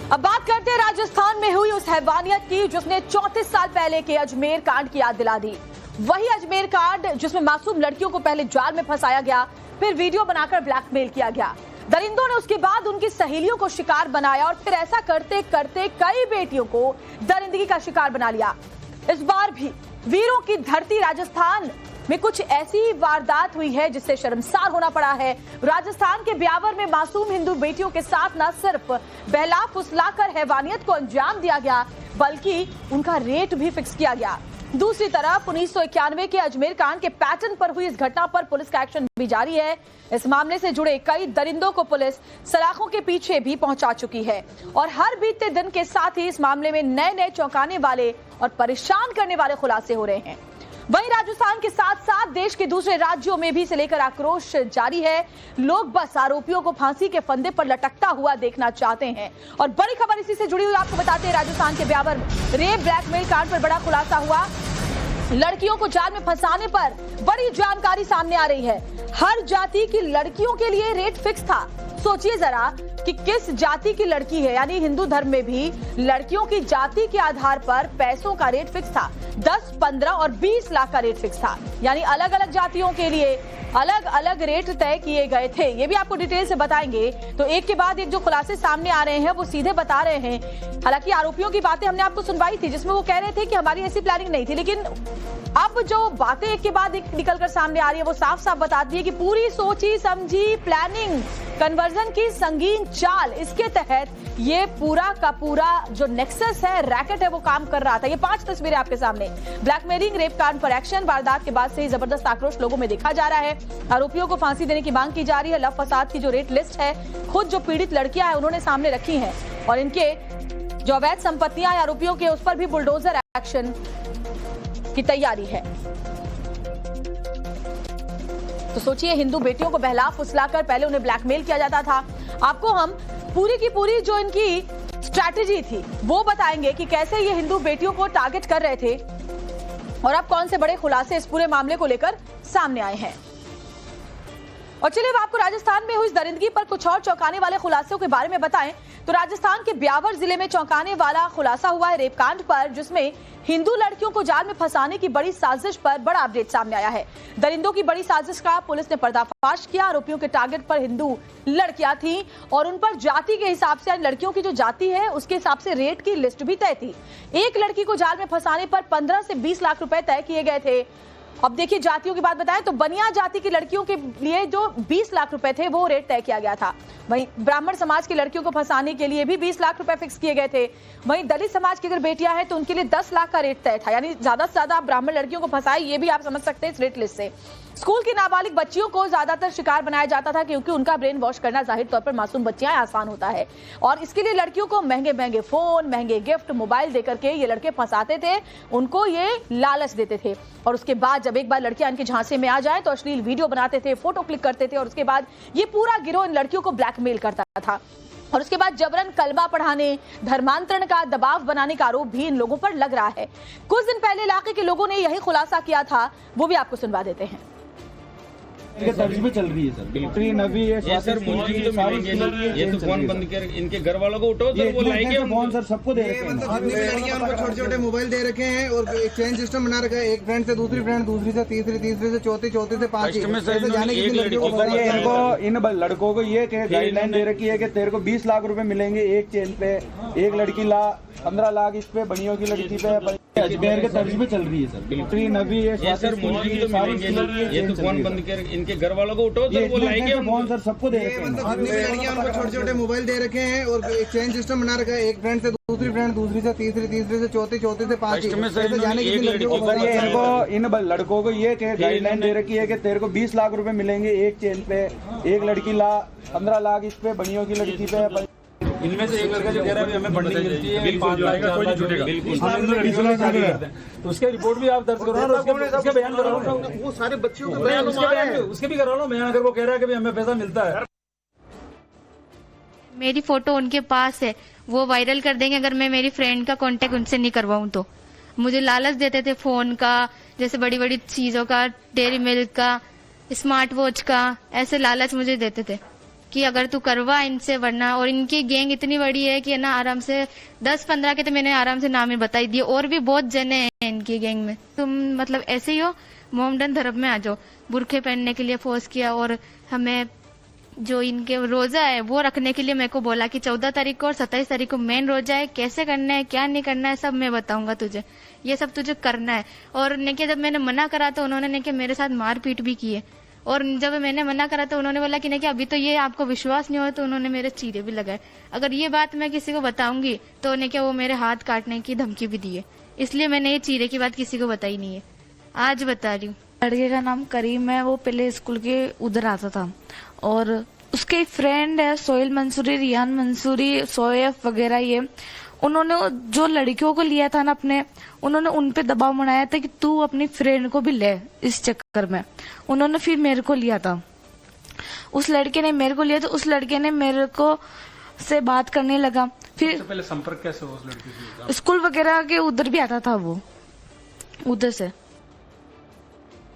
अब बात करते हैं राजस्थान में हुई उस हैवानियत की जिसने 34 साल पहले के अजमेर कांड की याद दिला दी। वही अजमेर कांड जिसमें मासूम लड़कियों को पहले जाल में फंसाया गया, फिर वीडियो बनाकर ब्लैकमेल किया गया। दरिंदों ने उसके बाद उनकी सहेलियों को शिकार बनाया और फिर ऐसा करते करते कई बेटियों को दरिंदगी का शिकार बना लिया। इस बार भी वीरों की धरती राजस्थान में कुछ ऐसी वारदात हुई है जिससे शर्मसार होना पड़ा है। राजस्थान के ब्यावर में मासूम हिंदू बेटियों के साथ न सिर्फ बहला फुसलाकर हैवानियत को अंजाम दिया गया, बल्कि उनका रेट भी फिक्स किया गया। दूसरी तरफ 1991 के अजमेर कांड के पैटर्न पर हुई इस घटना पर पुलिस का एक्शन भी जारी है। इस मामले से जुड़े कई दरिंदों को पुलिस सलाखों के पीछे भी पहुंचा चुकी है और हर बीते दिन के साथ ही इस मामले में नए नए चौंकाने वाले और परेशान करने वाले खुलासे हो रहे हैं। वहीं राजस्थान के साथ साथ देश के दूसरे राज्यों में भी इसे लेकर आक्रोश जारी है। लोग बस आरोपियों को फांसी के फंदे पर लटकता हुआ देखना चाहते हैं। और बड़ी खबर इसी से जुड़ी हुई आपको बताते हैं, राजस्थान के ब्यावर रेप ब्लैकमेल कांड पर बड़ा खुलासा हुआ। लड़कियों को जाल में फंसाने पर बड़ी जानकारी सामने आ रही है। हर जाति की लड़कियों के लिए रेट फिक्स था। सोचिए जरा कि किस जाति की लड़की है, यानी हिंदू धर्म में भी लड़कियों की जाति के आधार पर पैसों का रेट फिक्स था। 10, 15 और 20 लाख का रेट फिक्स था, यानी अलग अलग जातियों के लिए अलग अलग रेट तय किए गए थे। ये भी आपको डिटेल से बताएंगे। तो एक के बाद एक जो खुलासे सामने आ रहे हैं वो सीधे बता रहे हैं। हालांकि आरोपियों की बातें हमने आपको सुनवाई थी जिसमें वो कह रहे थे कि हमारी ऐसी प्लानिंग नहीं थी, लेकिन अब जो बातें एक के बाद एक निकलकर सामने आ रही है वो साफ साफ बताती है कि पूरी सोची समझी प्लानिंग, कन्वर्जन की संगीन चाल, इसके तहत ये पूरा का पूरा जो नेक्सस है, रैकेट है, वो काम कर रहा था। ये 5 तस्वीरें आपके सामने। ब्लैकमेलिंग, रेप कांड पर एक्शन। वारदात के बाद से ही जबरदस्त आक्रोश लोगों में देखा जा रहा है। आरोपियों को फांसी देने की मांग की जा रही है। लव फसाद की जो रेट लिस्ट है खुद जो पीड़ित लड़कियां हैं उन्होंने सामने रखी है और इनके जो अवैध संपत्तियां हैं आरोपियों के, उस पर भी बुलडोजर एक्शन की तैयारी है। तो सोचिए, हिंदू बेटियों को बहला फुसलाकर पहले उन्हें ब्लैकमेल किया जाता था। आपको हम पूरी की पूरी जो इनकी स्ट्रैटेजी थी वो बताएंगे कि कैसे ये हिंदू बेटियों को टारगेट कर रहे थे और अब कौन से बड़े खुलासे इस पूरे मामले को लेकर सामने आए हैं। और चलिए अब आपको राजस्थान में हुई इस दरिंदगी पर कुछ और चौंकाने वाले खुलासों के बारे में बताएं तो राजस्थान के ब्यावर जिले में चौंकाने वाला खुलासा हुआ है रेप कांड पर, जिसमें हिंदू लड़कियों को जाल में फंसाने की बड़ी साजिश पर बड़ा अपडेट सामने आया है। दरिंदों की बड़ी साजिश का पुलिस ने पर्दाफाश किया। आरोपियों के टारगेट पर हिंदू लड़कियां थीं और उन पर जाति के हिसाब से, लड़कियों की जो जाति है उसके हिसाब से रेट की लिस्ट भी तय थी। एक लड़की को जाल में फंसाने पर 15 से 20 लाख रुपए तय किए गए थे। अब देखिए, जातियों की बात बताएं तो बनिया जाति की लड़कियों के लिए जो 20 लाख रुपए थे वो रेट तय किया गया था। वहीं ब्राह्मण समाज की लड़कियों को फंसाने के लिए भी 20 लाख रुपए फिक्स किए गए थे। वहीं दलित समाज की अगर बेटियां हैं तो उनके लिए 10 लाख का रेट तय था, यानी ज्यादा से ज्यादा ब्राह्मण लड़कियों को फंसाए, ये भी आप समझ सकते हैं इस रेट लिस्ट से। स्कूल की नाबालिग बच्चियों को ज्यादातर शिकार बनाया जाता था क्योंकि उनका ब्रेन वॉश करना जाहिर तौर पर मासूम बच्चियां आसान होता है और इसके लिए लड़कियों को महंगे महंगे फोन, महंगे गिफ्ट, मोबाइल देकर के ये लड़के फंसाते थे, उनको ये लालच देते थे और उसके बाद जब एक बार लड़कियां इनके झांसे में आ जाए तो अश्लील वीडियो बनाते थे, फोटो क्लिक करते थे और उसके बाद ये पूरा गिरोह इन लड़कियों को ब्लैकमेल करता था और उसके बाद जबरन कलमा पढ़ाने, धर्मांतरण का दबाव बनाने का आरोप भी इन लोगों पर लग रहा है। कुछ दिन पहले इलाके के लोगों ने यही खुलासा किया था, वो भी आपको सुनवा देते हैं। तर्ज पे चल रही है सर, नबी है सर, ये तो फोन बंद कर इनके घर वालों को उठाओ सर, वो लाएंगे फोन सर, सबको दे रखे हैं। लड़कियां उनको छोटे छोटे मोबाइल दे रखे हैं और एक चेन सिस्टम बना रखा है, एक फ्रेंड से दूसरी फ्रेंड, दूसरी से तीसरी, तीसरी से चौथी, चौथी से पांचवी। इनको इन लड़कों को ये गाइडलाइन दे रखी है कि तेरे को 20 लाख रुपए मिलेंगे एक चेन पे, एक लड़की 15 लाख इस पे, बनियों की लड़की पे। अजमेर के तर्ज पे चल रही है सर, नबी है सर, ये तो फोन बंद कर इनके घर वालों को उठाओ सर, वो लाएंगे फोन सर, सबको दे रखे हैं। लड़कियां उनको छोटे छोटे मोबाइल दे रखे हैं और एक चेन सिस्टम बना रखा है, एक फ्रेंड से दूसरी फ्रेंड, दूसरी से तीसरी, तीसरी से चौथी, चौथी से पांचवी। इनको इन लड़कों को ये गाइडलाइन दे रखी है कि तेरे को 20 लाख रुपए मिलेंगे एक चेन पे, एक लड़की 15 लाख इस पे, बनियों की लड़की पे। इनमें से एक लड़का जो कह रहा है हमें फंडिंग मिलती है, 5 लाख का कोई छूटेगा, तो उसके रिपोर्ट भी आप दर्ज करो और उसके बयान करो, वो सारे बच्चों के बयान उसके भी करा लो बयान, अगर वो कह रहा है कि हमें पैसा मिलता है। मेरी फोटो उनके पास है, वो वायरल कर देंगे अगर मैं मेरी फ्रेंड का कांटेक्ट उनसे नहीं करवाऊं तो। मुझे लालच देते थे फोन का, जैसे बड़ी बड़ी चीजों का, डेयरी मिल्क का, स्मार्ट वॉच का, ऐसे लालच मुझे देते थे। कि अगर तू करवा इनसे, वरना। और इनकी गैंग इतनी बड़ी है कि ना आराम से 10-15 के तो मैंने आराम से नाम ही बताई दिए, और भी बहुत जने हैं इनकी गैंग में। तुम मतलब ऐसे ही हो, मोमडन धर्म में आ जाओ। बुरखे पहनने के लिए फोर्स किया, और हमें जो इनके रोजा है वो रखने के लिए मेरे को बोला कि 14 तारीख को और 27 तारीख को मेन रोजा है, कैसे करना है क्या नहीं करना है सब मैं बताऊंगा तुझे, ये सब तुझे करना है। और नेके जब मैंने मना करा तो उन्होंने नेके मेरे साथ मारपीट भी की है। और जब मैंने मना करा तो उन्होंने बोला कि नेके अभी तो ये आपको विश्वास नहीं हो, तो उन्होंने मेरे चीरे भी लगाए। अगर ये बात मैं किसी को बताऊंगी तो नेके वो मेरे हाथ काटने की धमकी भी दी है, इसलिए मैंने ये चीरे की बात किसी को बताई नहीं है, आज बता रही हूँ। लड़के का नाम करीम है, वो पहले स्कूल के उधर आता था, और उसके फ्रेंड है सोहेल मंसूरी, रियान मंसूरी, सोएफ वगैरह। ये उन्होंने जो लड़कियों को लिया था ना अपने, उन्होंने उन पे दबाव बनाया था कि तू अपनी फ्रेंड को भी ले। इस चक्कर में उन्होंने फिर मेरे को लिया था, उस लड़के ने मेरे को लिया, तो उस लड़के ने मेरे को से बात करने लगा। फिर पहले संपर्क कैसे हुआ उस लड़की से? स्कूल वगैरह के उधर भी आता था वो, उधर से।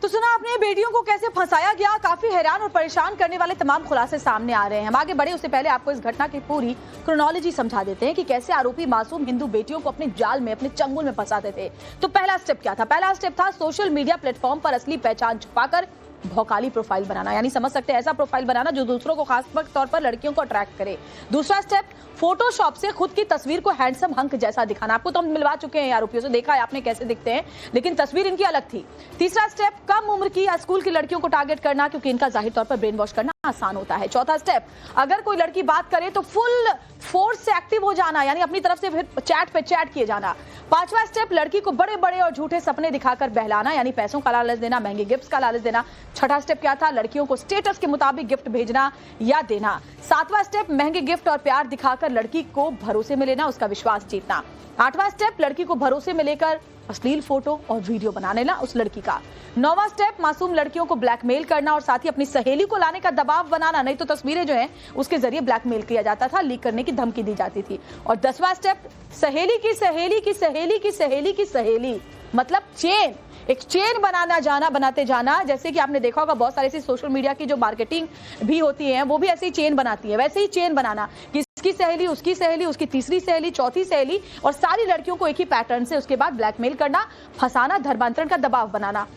तो सुना आपने बेटियों को कैसे फंसाया गया, काफी हैरान और परेशान करने वाले तमाम खुलासे सामने आ रहे हैं। हम आगे बढ़े उससे पहले आपको इस घटना की पूरी क्रोनोलॉजी समझा देते हैं कि कैसे आरोपी मासूम हिंदू बेटियों को अपने जाल में, अपने चंगुल में फंसाते थे। तो पहला स्टेप क्या था? पहला स्टेप था सोशल मीडिया प्लेटफॉर्म पर असली पहचान छुपाकर भौकाली प्रोफाइल बनाना, यानी समझ सकते हैं ऐसा प्रोफाइल बनाना जो दूसरों को खास तौर पर लड़कियों को अट्रैक्ट करे। दूसरा स्टेप, फोटोशॉप से खुद की तस्वीर को हैंडसम हंक जैसा दिखाना। आपको तो हम मिलवा चुके हैं आरोपियों से, देखा है आपने कैसे दिखते हैं, लेकिन तस्वीर इनकी अलग थी। तीसरा स्टेप, कम उम्र की या स्कूल की लड़कियों को टारगेट करना, क्योंकि इनका जाहिर तौर पर ब्रेन वॉश करना आसान होता है। चौथा स्टेप, अगर कोई लड़की बात करे तो फुल फोर्स से एक्टिव हो जाना, यानी अपनी तरफ से फिर चैट पे चैट किए जाना। पांचवा स्टेप, लड़की को बड़े बड़े और झूठे सपने दिखाकर बहलाना, यानी पैसों का लालच देना, महंगे गिफ्ट्स का लालच देना। छठा स्टेप क्या था? लड़कियों को स्टेटस के मुताबिक गिफ्ट भेजना या देना। सातवां स्टेप, महंगे गिफ्ट और प्यार दिखाकर लड़की को भरोसे में लेना, उसका विश्वास जीतना। आठवां स्टेप, लड़की को भरोसे में लेकर अश्लील फोटो और वीडियो बना लेना उस लड़की का। नौवां स्टेप, मासूम लड़कियों को ब्लैकमेल करना और साथ ही अपनी सहेली को लाने का दबाव बनाना, नहीं तो तस्वीरें जो हैं उसके जरिए ब्लैकमेल किया जाता था, लीक करने की धमकी दी जाती थी। और 10वां स्टेप, सहेली की सहेली की सहेली की सहेली की सहेली, मतलब चेन, एक चेन बनाते जाना। जैसे कि आपने देखा होगा बहुत सारे ऐसी सोशल मीडिया की जो मार्केटिंग भी होती है, वो भी ऐसे ही चेन बनाती है, वैसे ही चेन बनाना कि इसकी सहेली, उसकी सहेली, उसकी तीसरी सहेली, चौथी सहेली, और सारी लड़कियों को एक ही पैटर्न से उसके बाद ब्लैकमेल करना, फंसाना, धर्मांतरण का दबाव बनाना।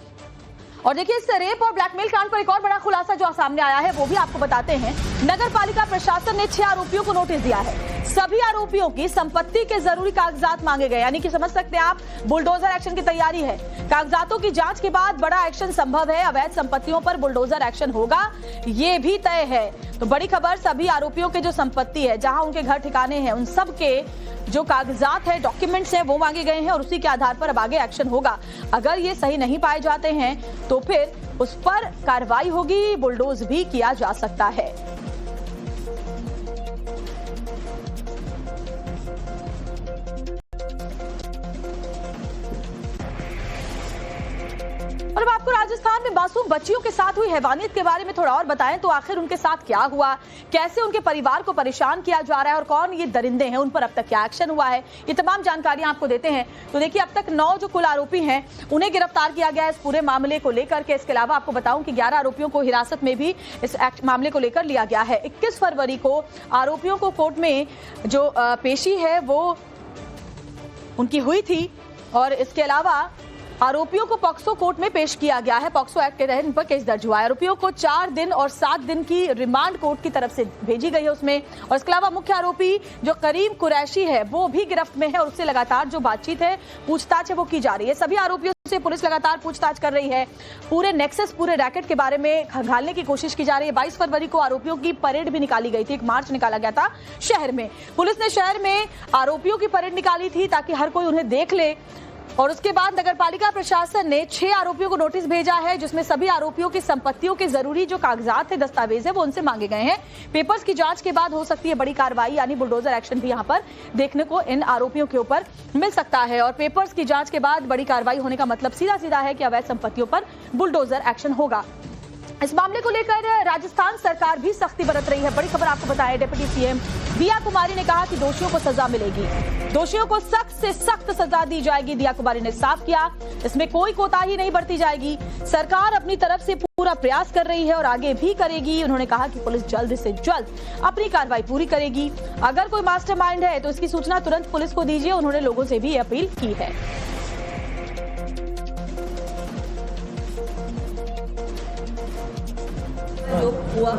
और देखिए इस रेप और ब्लैकमेल कांड पर एक और बड़ा खुलासा जो सामने आया है वो भी आपको बताते हैं। नगर पालिका प्रशासन ने 6 आरोपियों को नोटिस दिया है। सभी आरोपियों की संपत्ति के जरूरी कागजात मांगे गए, यानी कि समझ सकते हैं आप, बुलडोजर एक्शन की तैयारी है। कागजातों की जांच के बाद बड़ा एक्शन संभव है, अवैध संपत्तियों पर बुलडोजर एक्शन होगा, ये भी तय है। तो बड़ी खबर, सभी आरोपियों के जो संपत्ति है, जहां उनके घर ठिकाने हैं, उन सब के जो कागजात है, डॉक्यूमेंट्स हैं, वो मांगे गए हैं और उसी के आधार पर अब आगे एक्शन होगा। अगर ये सही नहीं पाए जाते हैं तो फिर उस पर कार्रवाई होगी, बुलडोज भी किया जा सकता है। और अब आपको राजस्थान में मासूम बच्चियों के साथ हुई हैवानियत के बारे में थोड़ा और बताएं तो आखिर उनके साथ क्या हुआ, कैसे उनके परिवार को परेशान किया जा रहा है और कौन ये दरिंदे हैं, उन पर अब तक क्या एक्शन हुआ है, ये तमाम जानकारियां आपको देते हैं। तो देखिए अब तक 9 जो कुल आरोपी हैं उन्हें गिरफ्तार किया गया है इस पूरे मामले को लेकर के। इसके अलावा आपको बताऊं कि 11 आरोपियों को हिरासत में भी इस मामले को लेकर लिया गया है। 21 फरवरी को आरोपियों को कोर्ट में जो पेशी है वो उनकी हुई थी और इसके अलावा आरोपियों को पॉक्सो कोर्ट में पेश किया गया है। पॉक्सो एक्ट के तहत इन पर केस दर्ज हुआ है। आरोपियों को 4 दिन और 7 दिन की रिमांड कोर्ट की तरफ से भेजी गई है उसमें। और इसके अलावा मुख्य आरोपी जो करीम कुरैशी है वो भी गिरफ्त में है और उससे लगातार जो बातचीत है, पूछताछ है, वो की जा रही है। सभी आरोपियों से पुलिस लगातार पूछताछ कर रही है। पूरे नेक्सस, पूरे रैकेट के बारे में खंगालने की कोशिश की जा रही है। 22 फरवरी को आरोपियों की परेड भी निकाली गई थी, एक मार्च निकाला गया था शहर में। पुलिस ने शहर में आरोपियों की परेड निकाली थी ताकि हर कोई उन्हें देख ले। और उसके बाद नगरपालिका प्रशासन ने 6 आरोपियों को नोटिस भेजा है, जिसमें सभी आरोपियों की संपत्तियों के जरूरी जो कागजात है, दस्तावेज है, वो उनसे मांगे गए हैं। पेपर्स की जांच के बाद हो सकती है बड़ी कार्रवाई, यानी बुलडोजर एक्शन भी यहां पर देखने को इन आरोपियों के ऊपर मिल सकता है। और पेपर्स की जांच के बाद बड़ी कार्रवाई होने का मतलब सीधा सीधा है कि अवैध संपत्तियों पर बुलडोजर एक्शन होगा। इस मामले को लेकर राजस्थान सरकार भी सख्ती बरत रही है। बड़ी खबर आपको बताएं, डिप्टी सीएम दिया कुमारी ने कहा कि दोषियों को सजा मिलेगी, दोषियों को सख्त से सख्त सजा दी जाएगी। दिया कुमारी ने साफ किया, इसमें कोई कोताही नहीं बरती जाएगी। सरकार अपनी तरफ से पूरा प्रयास कर रही है और आगे भी करेगी। उन्होंने कहा कि पुलिस जल्द से जल्द अपनी कार्रवाई पूरी करेगी। अगर कोई मास्टरमाइंड है तो इसकी सूचना तुरंत पुलिस को दीजिए। उन्होंने लोगों से भी अपील की है। जो हुआ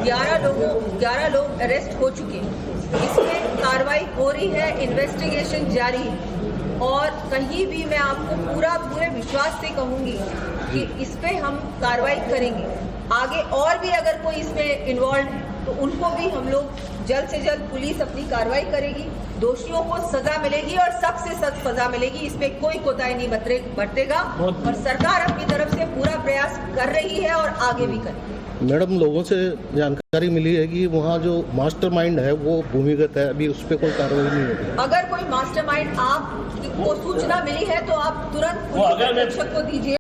11 लोग अरेस्ट हो चुके हैं। इसमें कार्रवाई हो रही है, इन्वेस्टिगेशन जारी है और कहीं भी मैं आपको पूरे विश्वास से कहूंगी कि इस पे हम कार्रवाई करेंगे। आगे और भी अगर कोई इसमें इन्वॉल्व है तो उनको भी हम लोग जल्द से जल्द पुलिस अपनी कार्रवाई करेगी, दोषियों को सजा मिलेगी और सख्त से सख्त सजा मिलेगी। इसमें कोई कोताही नहीं बरतेगा और सरकार अपनी तरफ से पूरा प्रयास कर रही है और आगे भी करेगी। मैडम, लोगों से जानकारी मिली है कि वहाँ जो मास्टरमाइंड है वो भूमिगत है, अभी उस पर कोई कार्रवाई नहीं होगी। अगर कोई मास्टरमाइंड आपको सूचना मिली है तो आप तुरंत पुलिस अधीक्षक को दीजिए।